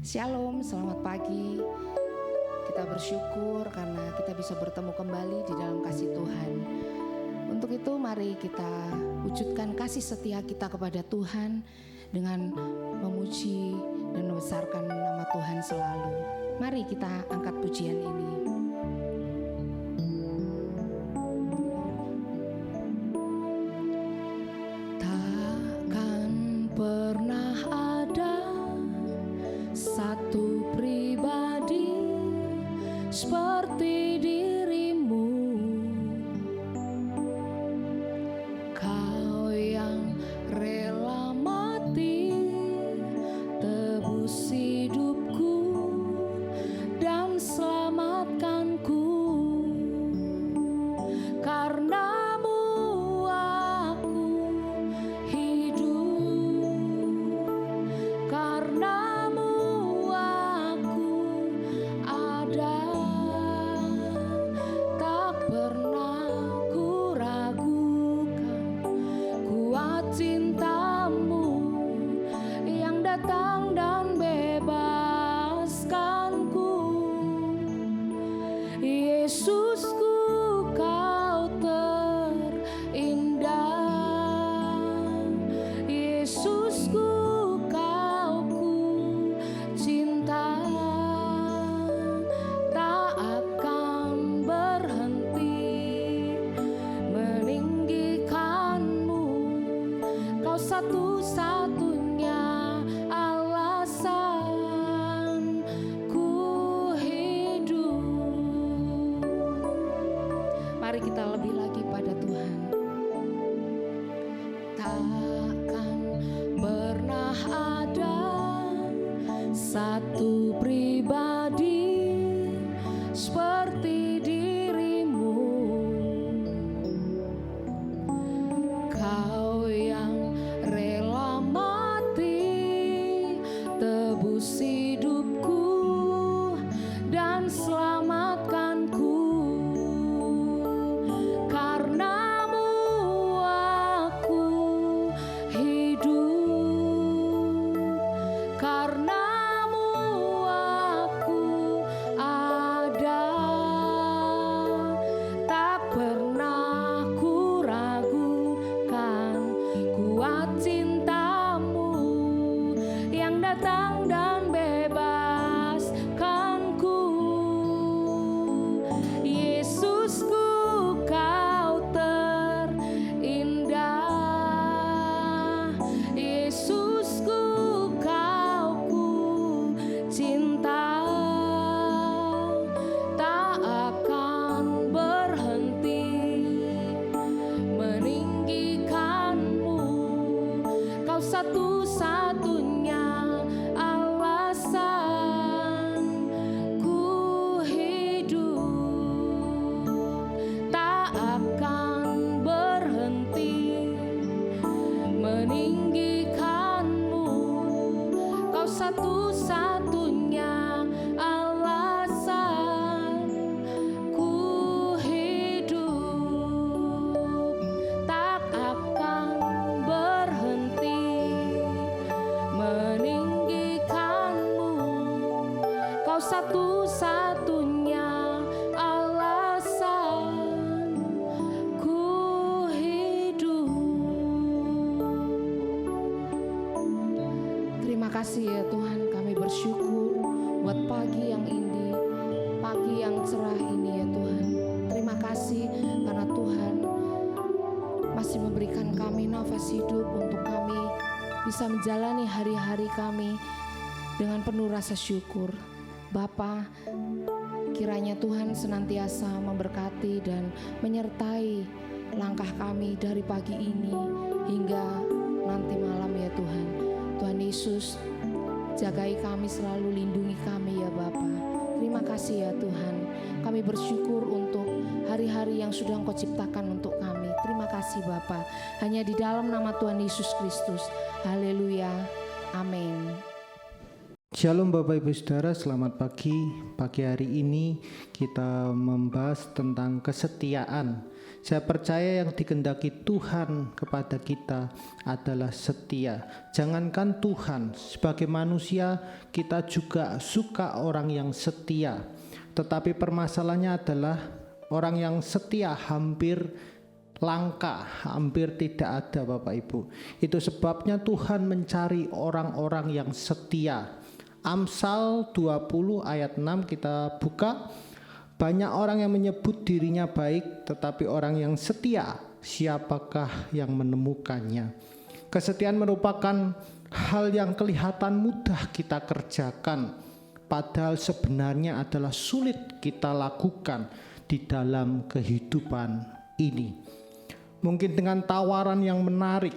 Shalom, selamat pagi. Kita bersyukur karena kita bisa bertemu kembali di dalam kasih Tuhan. Untuk itu mari kita wujudkan kasih setia kita kepada Tuhan dengan memuji dan membesarkan nama Tuhan selalu. Mari kita angkat pujian ini. Takkan pernah ada satu pribadi seperti dirimu, kau yang rela mati tebus hidupku dan selamatkanku. Karenamu aku hidup, karenamu aku ada. Tak pernah ku ragukan kuat cintamu yang datang dan bebaskanku. Yesusku, kau terindah. Yesusku, kau ku cinta. Tak akan berhenti meninggikanmu. Kau satu-satunya alasan ku hidup. Mari kita lebih lagi pada Tuhan. Takkan pernah ada satu pribadi seperti dirimu, kau yang rela mati tebus hidupku dan selamatkanku. Karenamu aku hidup, karenamu aku ada. Tak pernah ku ragukan kuat cintamu yang datang dan bebaskanku. Yesusku, kau terindah. Yesusku, kau ku cinta. Tak akan berhenti meninggikanmu. Kau satu-satunya alasan ku hidup. Tak akan berhenti meninggikanmu. Kau satu-satunya alasan ku hidup. Tak akan berhenti meninggikanmu. Kau satu-satunya alasan ku hidup. Terima kasih ya Tuhan, kami bersyukur buat pagi yang indah, pagi yang cerah ini ya Tuhan. Terima kasih karena Tuhan masih memberikan kami nafas hidup untuk kami bisa menjalani hari-hari kami dengan penuh rasa syukur. Bapa, kiranya Tuhan senantiasa memberkati dan menyertai langkah kami dari pagi ini hingga nanti malam ya Tuhan. Tuhan Yesus, jagai kami selalu, lindungi kami ya Bapa. Terima kasih ya Tuhan. Kami bersyukur untuk hari-hari yang sudah Engkau ciptakan untuk kami. Terima kasih Bapa. Hanya di dalam nama Tuhan Yesus Kristus. Haleluya. Amin. Shalom Bapak Ibu Saudara, selamat pagi. Pagi hari ini kita membahas tentang kesetiaan Saya percaya yang dikehendaki Tuhan kepada kita adalah setia. Jangankan Tuhan, sebagai manusia kita juga suka orang yang setia. Tetapi permasalahannya adalah orang yang setia hampir langka, hampir tidak ada Bapak Ibu. Itu sebabnya Tuhan mencari orang-orang yang setia. Amsal 20 ayat 6 kita buka. Banyak orang yang menyebut dirinya baik, tetapi orang yang setia, siapakah yang menemukannya? Kesetiaan merupakan hal yang kelihatan mudah kita kerjakan, padahal sebenarnya adalah sulit kita lakukan di dalam kehidupan ini. Mungkin dengan tawaran yang menarik,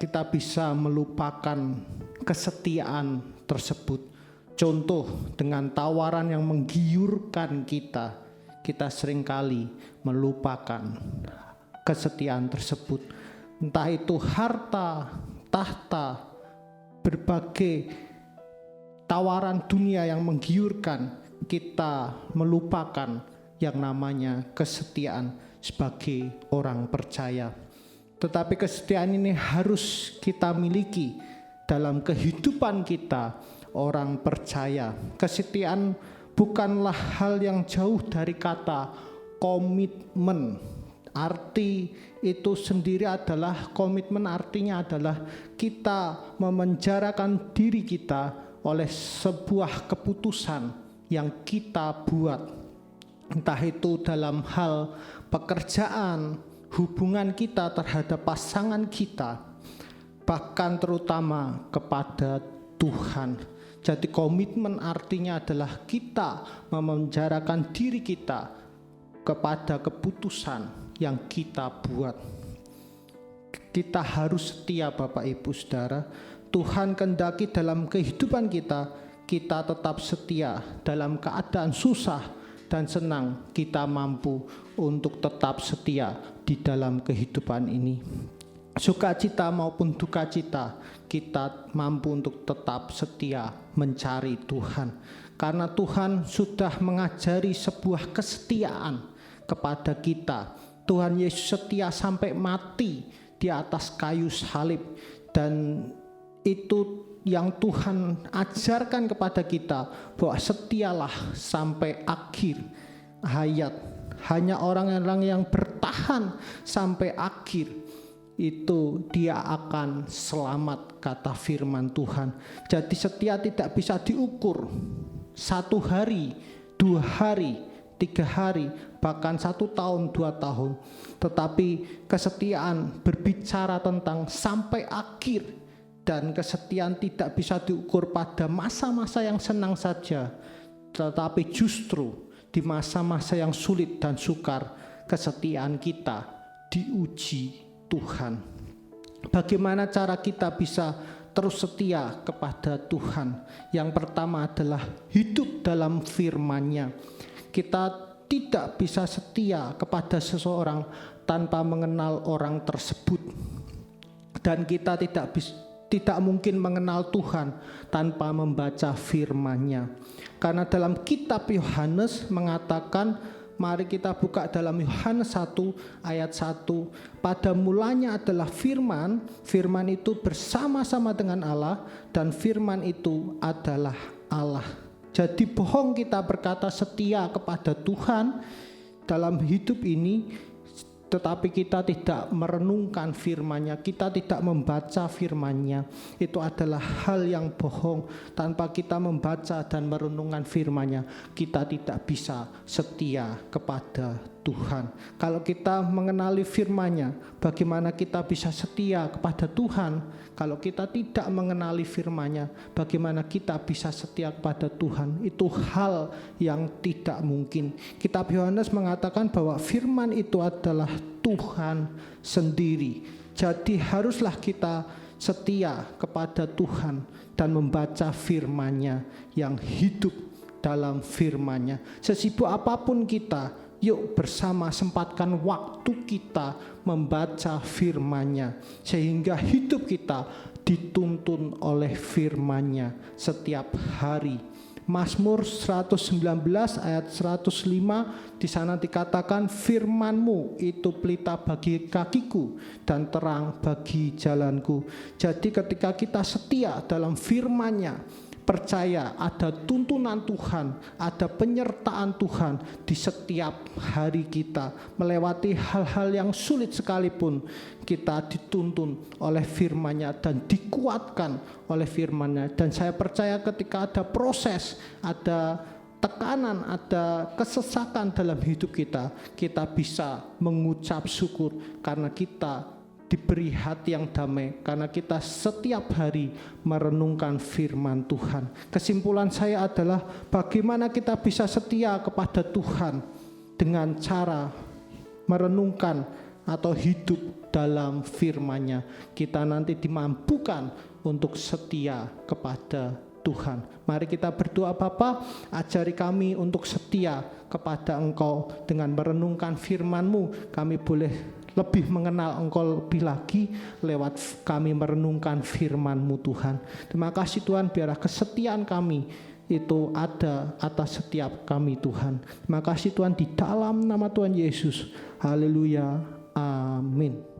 kita bisa melupakan kesetiaan tersebut. Contoh, dengan tawaran yang menggiurkan kita seringkali melupakan kesetiaan tersebut. Entah itu harta, tahta, berbagai tawaran dunia yang menggiurkan, kita melupakan yang namanya kesetiaan sebagai orang percaya. Tetapi kesetiaan ini harus kita miliki dalam kehidupan kita orang percaya. Kesetiaan bukanlah hal yang jauh dari kata komitmen. Arti itu sendiri adalah komitmen, artinya adalah kita memenjarakan diri kita oleh sebuah keputusan yang kita buat. Entah itu dalam hal pekerjaan, hubungan kita terhadap pasangan kita, bahkan terutama kepada Tuhan. Jadi komitmen artinya adalah kita memenjarakan diri kita kepada keputusan yang kita buat. Kita harus setia Bapak Ibu Saudara. Tuhan kehendaki dalam kehidupan kita tetap setia. Dalam keadaan susah dan senang, kita mampu untuk tetap setia di dalam kehidupan ini. Sukacita maupun duka cita, kita mampu untuk tetap setia mencari Tuhan. Karena Tuhan sudah mengajari sebuah kesetiaan kepada kita. Tuhan Yesus setia sampai mati di atas kayu salib. Dan itu yang Tuhan ajarkan kepada kita, bahwa setialah sampai akhir hayat. Hanya orang-orang yang bertahan sampai akhir, itu dia akan selamat, kata firman Tuhan. Jadi setia tidak bisa diukur 1 hari, 2 hari, 3 hari, bahkan 1 tahun, 2 tahun. Tetapi kesetiaan berbicara tentang sampai akhir. Dan kesetiaan tidak bisa diukur pada masa-masa yang senang saja, tetapi justru di masa-masa yang sulit dan sukar, kesetiaan kita diuji Tuhan. Bagaimana cara kita bisa terus setia kepada Tuhan? Yang pertama adalah hidup dalam firman-Nya. Kita tidak bisa setia kepada seseorang tanpa mengenal orang tersebut. Dan kita tidak mungkin mengenal Tuhan tanpa membaca firman-Nya. Karena dalam kitab Yohanes mengatakan, mari kita buka dalam Yohanes 1 ayat 1. Pada mulanya adalah firman, firman itu bersama-sama dengan Allah, dan firman itu adalah Allah. Jadi bohong kita berkata setia kepada Tuhan dalam hidup ini, tetapi kita tidak merenungkan firman-Nya, kita tidak membaca firman-Nya. Itu adalah hal yang bohong. Tanpa kita membaca dan merenungkan firman-Nya, kita tidak bisa setia kepada Tuhan. Kalau kita mengenali firman-Nya, bagaimana kita bisa setia kepada Tuhan? Kalau kita tidak mengenali firman-Nya, bagaimana kita bisa setia kepada Tuhan? Itu hal yang tidak mungkin. Kitab Yohanes mengatakan bahwa firman itu adalah Tuhan sendiri. Jadi haruslah kita setia kepada Tuhan dan membaca firman-Nya yang hidup dalam firman-Nya. Sesibuk apapun kita, yuk bersama sempatkan waktu kita membaca firman-Nya, sehingga hidup kita dituntun oleh firman-Nya setiap hari. Mazmur 119 ayat 105, di sana dikatakan firman-Mu itu pelita bagi kakiku dan terang bagi jalanku. Jadi ketika kita setia dalam firman-Nya, percaya ada tuntunan Tuhan, ada penyertaan Tuhan di setiap hari kita. Melewati hal-hal yang sulit sekalipun, kita dituntun oleh firman-Nya dan dikuatkan oleh firman-Nya. Dan saya percaya ketika ada proses, ada tekanan, ada kesesakan dalam hidup kita, kita bisa mengucap syukur karena kita diberi hati yang damai, karena kita setiap hari merenungkan firman Tuhan. Kesimpulan saya adalah bagaimana kita bisa setia kepada Tuhan dengan cara merenungkan atau hidup dalam firman-Nya. Kita nanti dimampukan untuk setia kepada Tuhan. Mari kita berdoa. Bapa, ajari kami untuk setia kepada Engkau dengan merenungkan firman-Mu. Kami boleh lebih mengenal Engkau lebih lagi lewat kami merenungkan firman-Mu Tuhan. Terima kasih Tuhan, biarlah kesetiaan kami itu ada atas setiap kami Tuhan. Terima kasih Tuhan, di dalam nama Tuhan Yesus. Haleluya. Amin.